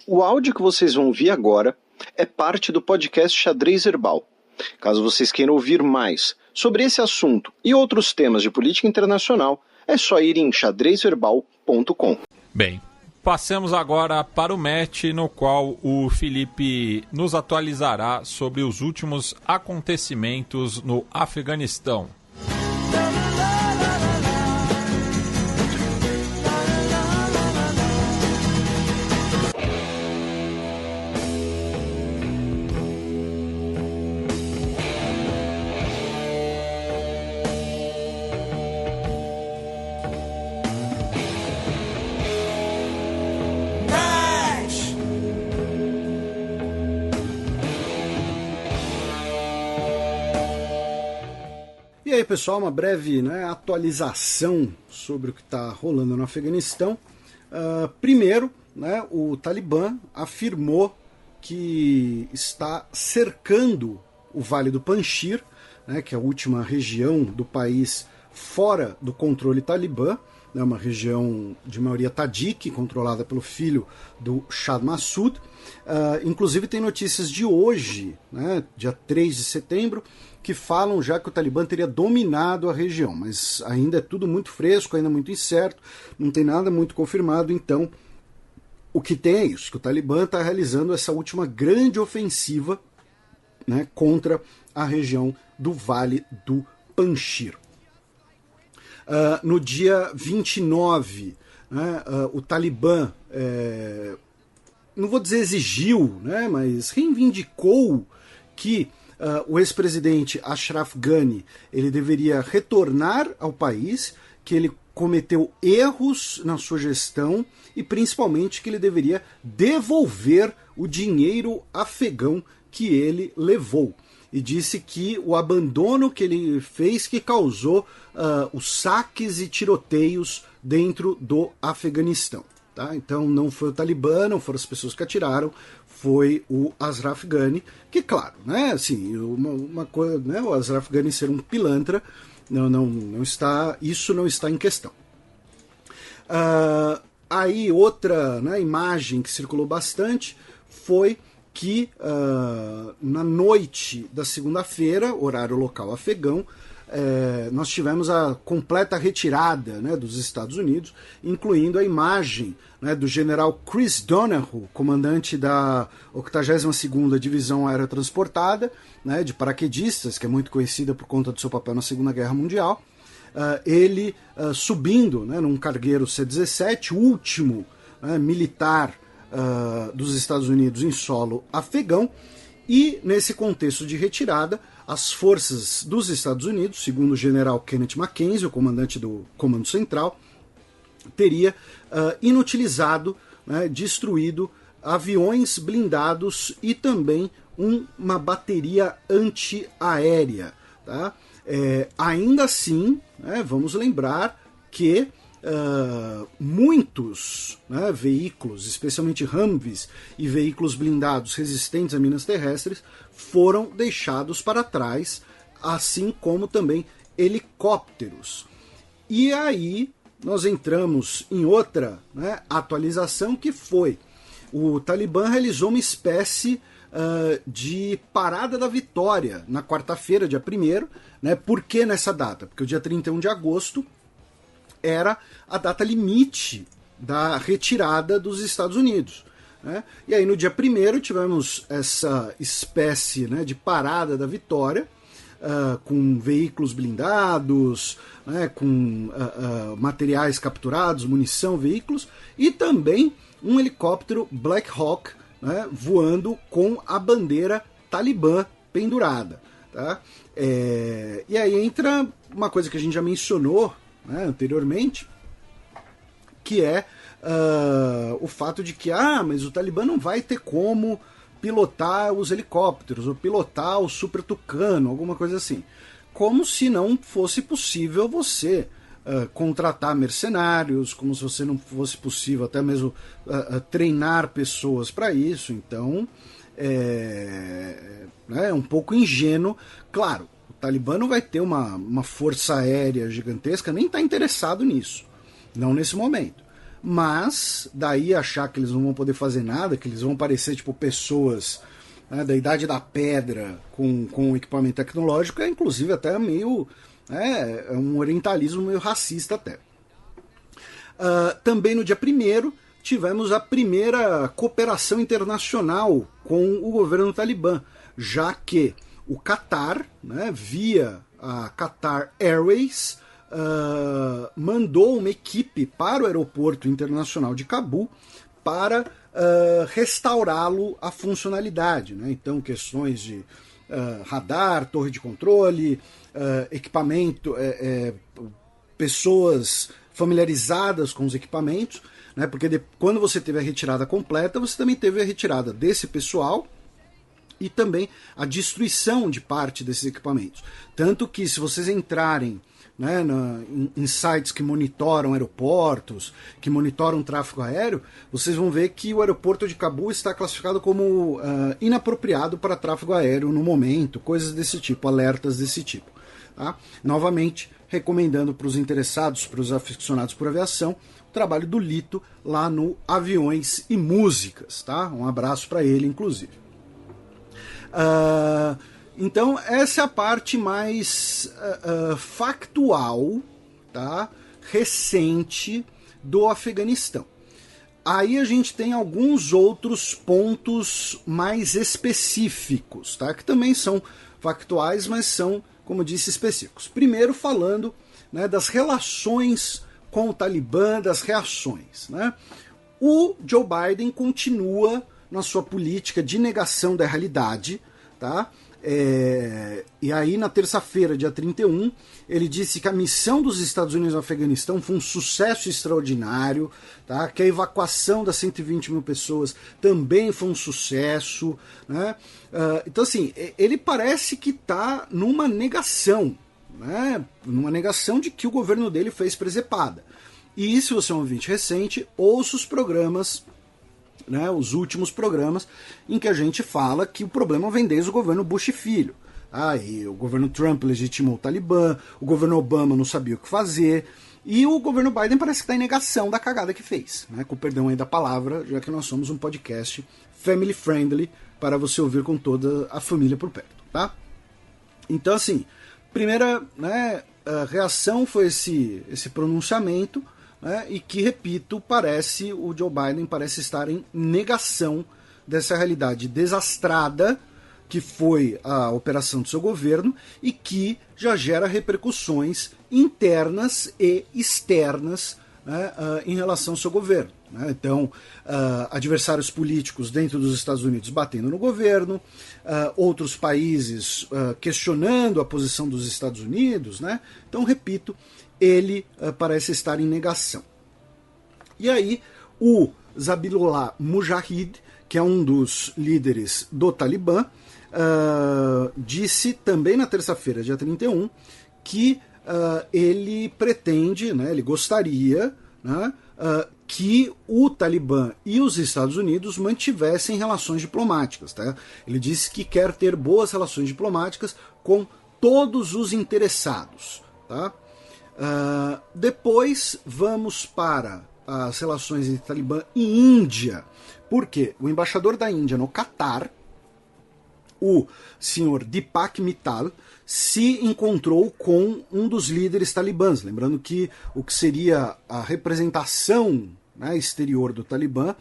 O áudio que vocês vão ouvir agora é parte do podcast Xadrez Herbal. Caso vocês queiram ouvir mais sobre esse assunto e outros temas de política internacional, é só ir em xadrezherbal.com. Bem, passemos agora para o match no qual o Felipe nos atualizará sobre os últimos acontecimentos no Afeganistão. E aí, pessoal, uma breve atualização sobre o que está rolando no Afeganistão. Primeiro, o Talibã afirmou que está cercando o Vale do Panjshir, que é a última região do país fora do controle talibã, uma região de maioria tadjik, controlada pelo filho do Shah Massoud. Inclusive tem notícias de hoje, dia 3 de setembro, que falam já que o Talibã teria dominado a região, mas ainda é tudo muito fresco, ainda muito incerto, não tem nada muito confirmado. Então o que tem é isso, que o Talibã está realizando essa última grande ofensiva contra a região do Vale do Panjshir. No dia 29, o Talibã, não vou dizer exigiu, mas reivindicou que o ex-presidente Ashraf Ghani ele deveria retornar ao país, que ele cometeu erros na sua gestão e principalmente que ele deveria devolver o dinheiro afegão que ele levou. E disse que o abandono que ele fez que causou os saques e tiroteios dentro do Afeganistão. Tá? Então não foi o Talibã, não foram as pessoas que atiraram, foi o Ashraf Ghani, que claro, uma coisa, o Ashraf Ghani ser um pilantra, isso não está em questão. Aí outra imagem que circulou bastante foi que na noite da segunda-feira, horário local afegão, nós tivemos a completa retirada dos Estados Unidos, incluindo a imagem do general Chris Donahoe, comandante da 82ª Divisão Aerotransportada, de paraquedistas, que é muito conhecida por conta do seu papel na Segunda Guerra Mundial, ele subindo num cargueiro C-17, o último militar dos Estados Unidos em solo afegão, e nesse contexto de retirada, as forças dos Estados Unidos, segundo o general Kenneth McKenzie, o comandante do Comando Central, teria inutilizado, destruído aviões blindados e também uma bateria antiaérea. Tá? Ainda assim, vamos lembrar que muitos veículos, especialmente Humvees e veículos blindados resistentes a minas terrestres, foram deixados para trás, assim como também helicópteros. E aí nós entramos em outra atualização, que foi o Talibã realizou uma espécie de parada da vitória na quarta-feira, dia 1º. Por que nessa data? Porque o dia 31 de agosto era a data limite da retirada dos Estados Unidos. E aí no dia 1º tivemos essa espécie de parada da vitória, com veículos blindados, com materiais capturados, munição, veículos, e também um helicóptero Black Hawk voando com a bandeira talibã pendurada. Tá? E aí entra uma coisa que a gente já mencionou anteriormente, que é o fato de que mas o Talibã não vai ter como pilotar os helicópteros ou pilotar o Super Tucano, alguma coisa assim. Como se não fosse possível você contratar mercenários, como se você não fosse possível até mesmo treinar pessoas para isso. Então é um pouco ingênuo. Claro, o Talibã não vai ter uma força aérea gigantesca, nem está interessado nisso, não nesse momento. mas daí achar que eles não vão poder fazer nada, que eles vão parecer tipo pessoas, né, da Idade da Pedra com equipamento tecnológico, é inclusive até meio... é um orientalismo meio racista até. Também no dia 1º tivemos a primeira cooperação internacional com o governo talibã, já que o Qatar, né, via a Qatar Airways, mandou uma equipe para o aeroporto internacional de Cabul para restaurá-lo à funcionalidade, né? Então, questões de radar, torre de controle, equipamento, pessoas familiarizadas com os equipamentos, né? Porque quando você teve a retirada completa, você também teve a retirada desse pessoal e também a destruição de parte desses equipamentos. Tanto que se vocês entrarem, né, em sites que monitoram aeroportos, que monitoram tráfego aéreo, vocês vão ver que o aeroporto de Cabul está classificado como inapropriado para tráfego aéreo no momento, coisas desse tipo, alertas desse tipo. Tá? Novamente, recomendando para os interessados, para os aficionados por aviação, o trabalho do Lito lá no Aviões e Músicas. Tá? Um abraço para ele, inclusive. Então, essa é a parte mais factual, tá, recente do Afeganistão. Aí a gente tem alguns outros pontos mais específicos, tá, que também são factuais, mas são, como eu disse, específicos. Primeiro, falando, né, das relações com o Talibã, das reações. Né? O Joe Biden continua na sua política de negação da realidade, tá? E aí, na terça-feira, dia 31, ele disse que a missão dos Estados Unidos no Afeganistão foi um sucesso extraordinário, tá? Que a evacuação das 120 mil pessoas também foi um sucesso. Né? Então, assim, ele parece que está numa negação, né? Numa negação de que o governo dele fez presepada. E se você é um ouvinte recente, ouça os programas, né, os últimos programas em que a gente fala que o problema vem desde o governo Bush filho. E o governo Trump legitimou o Talibã, o governo Obama não sabia o que fazer, e o governo Biden parece que está em negação da cagada que fez, né, com o perdão aí da palavra, já que nós somos um podcast family friendly para você ouvir com toda a família por perto. Tá? Então, assim, primeira, né, reação foi esse pronunciamento, né, e que, repito, o Joe Biden parece estar em negação dessa realidade desastrada que foi a operação do seu governo e que já gera repercussões internas e externas, né, em relação ao seu governo. Né? Então, adversários políticos dentro dos Estados Unidos batendo no governo, outros países questionando a posição dos Estados Unidos. Né? Então, repito, ele parece estar em negação. E aí, o Zabihullah Mujahid, que é um dos líderes do Talibã, disse também na terça-feira, dia 31, que ele pretende, né, ele gostaria, né, que o Talibã e os Estados Unidos mantivessem relações diplomáticas. Tá? Ele disse que quer ter boas relações diplomáticas com todos os interessados. Tá? Depois vamos para as relações entre Talibã e Índia, porque o embaixador da Índia no Catar, o senhor Deepak Mittal, se encontrou com um dos líderes talibãs, lembrando que o que seria a representação, né, exterior do Talibã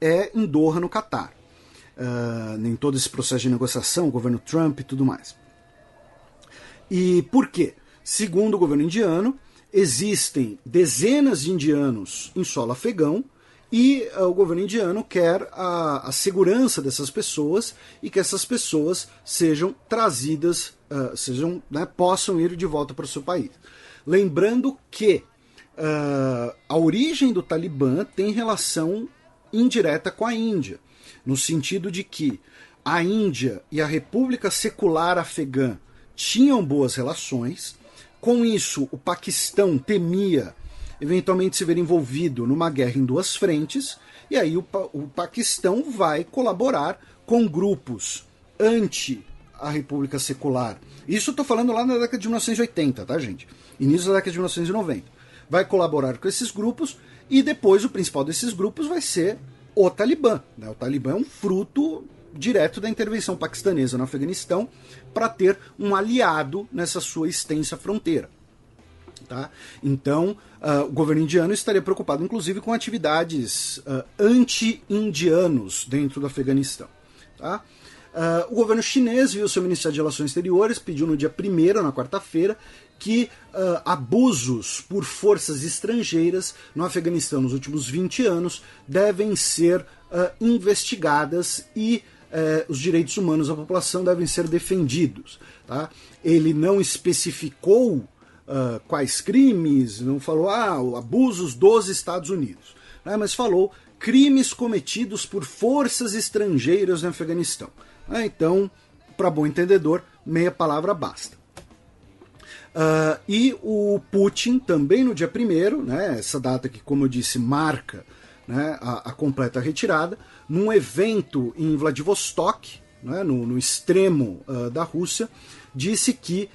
é em Doha, no Catar. Em todo esse processo de negociação, o governo Trump e tudo mais. E por quê? Segundo o governo indiano, existem dezenas de indianos em solo afegão e o governo indiano quer a segurança dessas pessoas e que essas pessoas sejam trazidas, né, possam ir de volta para o seu país. Lembrando que a origem do Talibã tem relação indireta com a Índia, no sentido de que a Índia e a República Secular Afegã tinham boas relações. Com isso, o Paquistão temia eventualmente se ver envolvido numa guerra em duas frentes, e aí o Paquistão vai colaborar com grupos anti a República Secular. Isso eu estou falando lá na década de 1980, tá, gente? Início da década de 1990. Vai colaborar com esses grupos E depois o principal desses grupos vai ser o Talibã. Né? O Talibã é um fruto direto da intervenção paquistanesa no Afeganistão para ter um aliado nessa sua extensa fronteira. Tá? Então, o governo indiano estaria preocupado, inclusive, com atividades anti-indianos dentro do Afeganistão. Tá? O governo chinês viu seu Ministério de Relações Exteriores, pediu no dia 1º, na quarta-feira, que abusos por forças estrangeiras no Afeganistão nos últimos 20 anos devem ser investigadas e os direitos humanos da população devem ser defendidos. Tá? Ele não especificou quais crimes, não falou abusos dos Estados Unidos, né? Mas falou crimes cometidos por forças estrangeiras no Afeganistão. Então, para bom entendedor, meia palavra basta. E o Putin também no dia 1º, né, essa data que, como eu disse, marca, né, a completa retirada, num evento em Vladivostok, né, no extremo da Rússia, disse que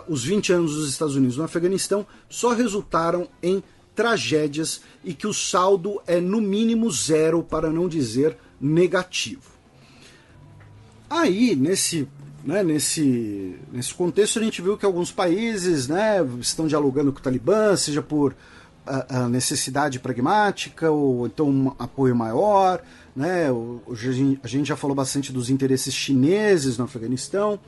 os 20 anos dos Estados Unidos no Afeganistão só resultaram em tragédias e que o saldo é no mínimo 0, para não dizer negativo. Aí, nesse contexto, a gente viu que alguns países, né, estão dialogando com o Talibã, seja por a necessidade pragmática ou então um apoio maior. Né, a gente já falou bastante dos interesses chineses no Afeganistão.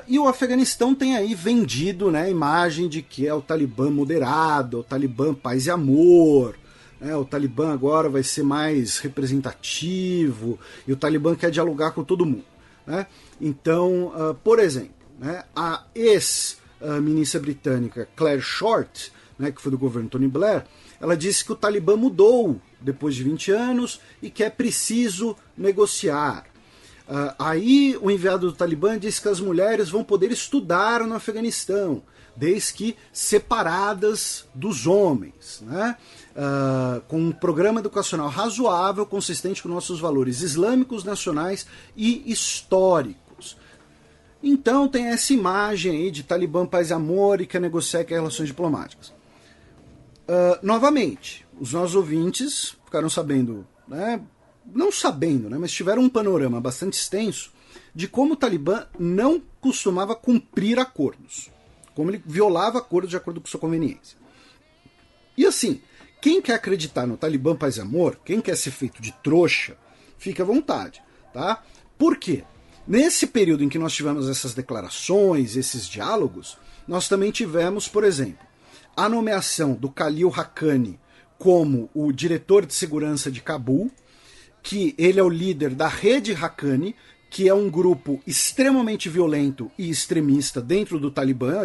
E o Afeganistão tem aí vendido, né, a imagem de que é o Talibã moderado, o Talibã paz e amor. O Talibã agora vai ser mais representativo e o Talibã quer dialogar com todo mundo. Né? Então, por exemplo, né, a ex-ministra britânica Claire Short, né, que foi do governo Tony Blair, ela disse que o Talibã mudou depois de 20 anos e que é preciso negociar. Aí o enviado do Talibã disse que as mulheres vão poder estudar no Afeganistão, desde que separadas dos homens, né? Com um programa educacional razoável, consistente com nossos valores islâmicos, nacionais e históricos. Então tem essa imagem aí de Talibã paz e amor e quer negociar e quer relações diplomáticas. Novamente, os nossos ouvintes ficaram sabendo, né? Não sabendo, né, mas tiveram um panorama bastante extenso de como o Talibã não costumava cumprir acordos, como ele violava acordos de acordo com sua conveniência. E assim, quem quer acreditar no Talibã paz e amor, quem quer ser feito de trouxa, fica à vontade. Tá? Por quê? Nesse período em que nós tivemos essas declarações, esses diálogos, nós também tivemos, por exemplo, a nomeação do Khalil Haqqani como o diretor de segurança de Cabul, que ele é o líder da Rede Haqqani, que é um grupo extremamente violento e extremista dentro do Talibã,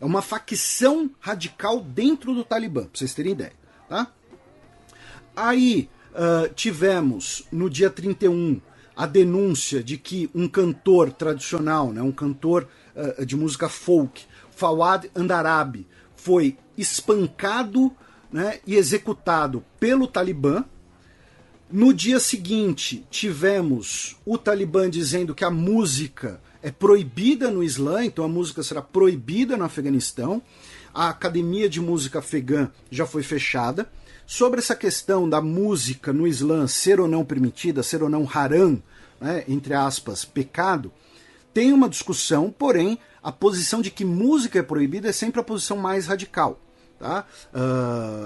é uma facção radical dentro do Talibã, para vocês terem ideia. Tá? Aí tivemos, no dia 31, a denúncia de que um cantor tradicional, né, um cantor de música folk, Fawad Andarabi, foi espancado, né, e executado pelo Talibã. No dia seguinte, tivemos o Talibã dizendo que a música é proibida no Islã, então a música será proibida no Afeganistão. A Academia de Música Afegã já foi fechada. Sobre essa questão da música no Islã ser ou não permitida, ser ou não haram, né, entre aspas, pecado, tem uma discussão, porém, a posição de que música é proibida é sempre a posição mais radical. Tá?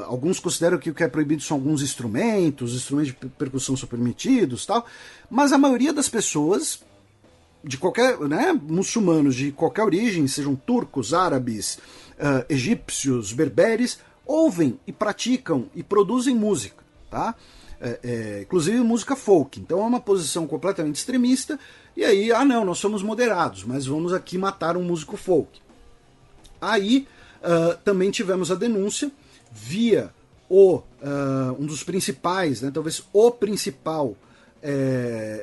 Alguns consideram que o que é proibido são alguns instrumentos, os instrumentos de percussão são permitidos, tal, mas a maioria das pessoas, de qualquer, né, muçulmanos de qualquer origem, sejam turcos, árabes, egípcios, berberes, ouvem e praticam e produzem música, tá? Inclusive música folk. Então é uma posição completamente extremista, e aí, não, nós somos moderados, mas vamos aqui matar um músico folk. Aí também tivemos a denúncia via um dos principais, né, talvez o principal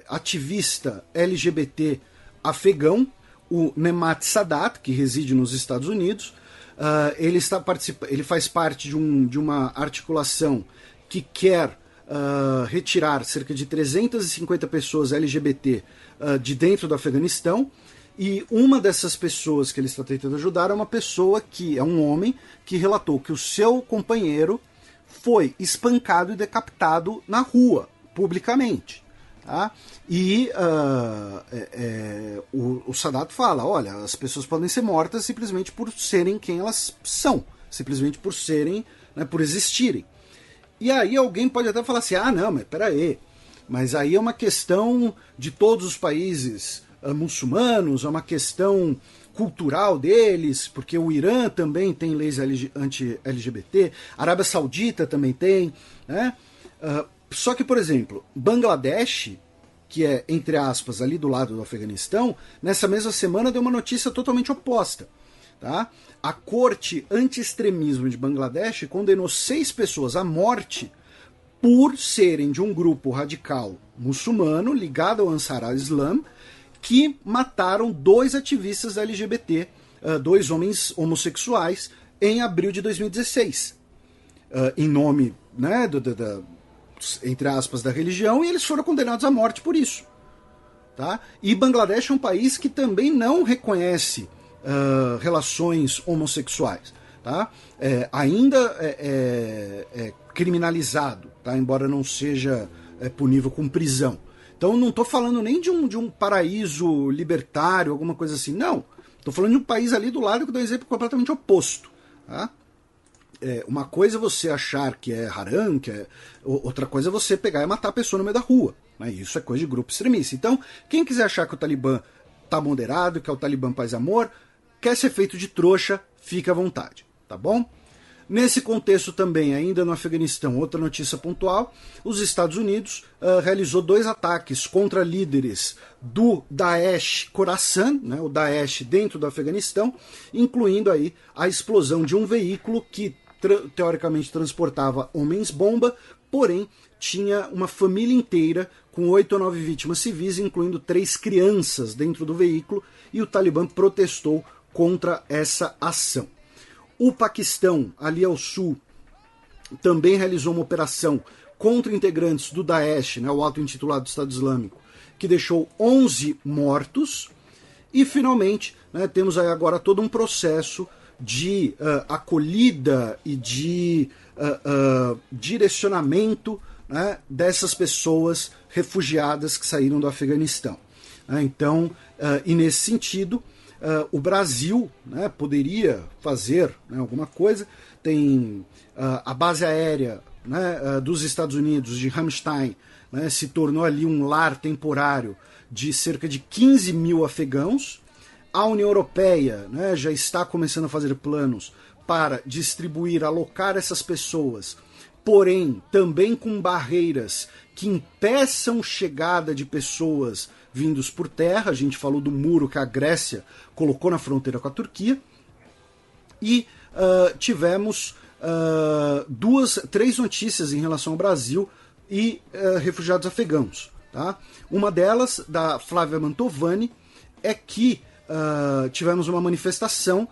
ativista LGBT afegão, o Nemat Sadat, que reside nos Estados Unidos. Ele faz parte de uma articulação que quer retirar cerca de 350 pessoas LGBT de dentro do Afeganistão. E uma dessas pessoas que ele está tentando ajudar é uma pessoa que é um homem que relatou que o seu companheiro foi espancado e decapitado na rua, publicamente. Tá? E o Sadat fala, olha, as pessoas podem ser mortas simplesmente por serem quem elas são, simplesmente por serem, né, por existirem. E aí alguém pode até falar assim, não, mas peraí, mas aí é uma questão de todos os países muçulmanos, é uma questão cultural deles, porque o Irã também tem leis anti-LGBT, a Arábia Saudita também tem, né? Só que, por exemplo, Bangladesh, que é, entre aspas, ali do lado do Afeganistão, nessa mesma semana deu uma notícia totalmente oposta. Tá? A corte anti-extremismo de Bangladesh condenou 6 pessoas à morte por serem de um grupo radical muçulmano ligado ao Ansar al-Islam, que mataram 2 ativistas LGBT, 2 homens homossexuais, em abril de 2016, em nome, né, entre aspas, da religião, e eles foram condenados à morte por isso. Tá? E Bangladesh é um país que também não reconhece relações homossexuais. Tá? Ainda é criminalizado, tá? Embora não seja punível com prisão. Então não estou falando nem de um paraíso libertário, alguma coisa assim, não. Estou falando de um país ali do lado que dá um exemplo completamente oposto. Tá? Uma coisa é você achar que é haram, outra coisa é você pegar e matar a pessoa no meio da rua. Né? Isso é coisa de grupo extremista. Então, quem quiser achar que o Talibã está moderado, que é o Talibã paz e amor, quer ser feito de trouxa, fica à vontade. Tá bom? Nesse contexto também, ainda no Afeganistão, outra notícia pontual, os Estados Unidos realizou 2 ataques contra líderes do Daesh Khorasan, né, o Daesh dentro do Afeganistão, incluindo aí a explosão de um veículo que teoricamente transportava homens-bomba, porém tinha uma família inteira com 8 ou 9 vítimas civis, incluindo 3 crianças dentro do veículo, e o Talibã protestou contra essa ação. O Paquistão, ali ao sul, também realizou uma operação contra integrantes do Daesh, né, o auto-intitulado Estado Islâmico, que deixou 11 mortos. E, finalmente, né, temos aí agora todo um processo de acolhida e de direcionamento, né, dessas pessoas refugiadas que saíram do Afeganistão. Então, e nesse sentido, o Brasil, né, poderia fazer, né, alguma coisa. Tem a base aérea, né, dos Estados Unidos, de Ramstein, né, se tornou ali um lar temporário de cerca de 15 mil afegãos. A União Europeia, né, já está começando a fazer planos para distribuir, alocar essas pessoas, porém também com barreiras que impeçam chegada de pessoas vindos por terra. A gente falou do muro que a Grécia colocou na fronteira com a Turquia. E tivemos 3 notícias em relação ao Brasil e refugiados afegãos. Tá? Uma delas, da Flávia Mantovani, é que tivemos uma manifestação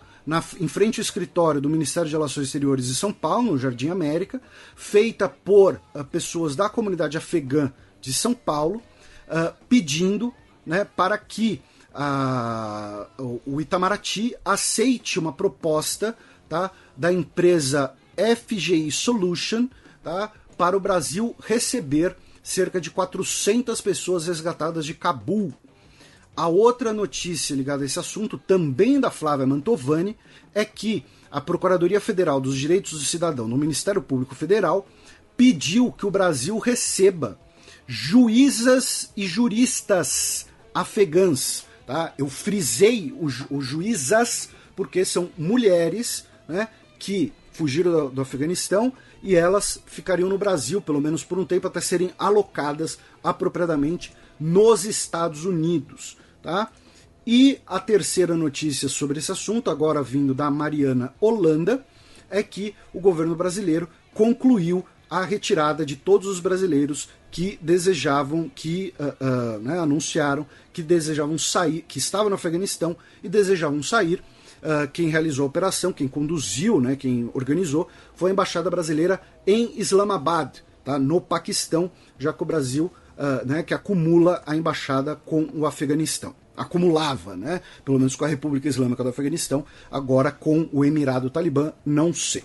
em frente ao escritório do Ministério de Relações Exteriores de São Paulo, no Jardim América, feita por pessoas da comunidade afegã de São Paulo, pedindo, né, para que o Itamaraty aceite uma proposta, tá, da empresa FGI Solution, tá, para o Brasil receber cerca de 400 pessoas resgatadas de Cabul. A outra notícia ligada a esse assunto, também da Flávia Mantovani, é que a Procuradoria Federal dos Direitos do Cidadão no Ministério Público Federal pediu que o Brasil receba juízas e juristas afegãs. Tá? Eu frisei o juízas porque são mulheres, né, que fugiram do Afeganistão e elas ficariam no Brasil, pelo menos por um tempo, até serem alocadas apropriadamente nos Estados Unidos. Tá? E a terceira notícia sobre esse assunto, agora vindo da Mariana Holanda, é que o governo brasileiro concluiu a retirada de todos os brasileiros que desejavam, né, anunciaram que desejavam sair, que estavam no Afeganistão e desejavam sair. Quem realizou a operação, quem conduziu, né, quem organizou, foi a Embaixada Brasileira em Islamabad, tá, no Paquistão, já que o Brasil, né, que acumula a embaixada com o Afeganistão. Acumulava, né, pelo menos com a República Islâmica do Afeganistão, agora com o Emirado Talibã, não sei.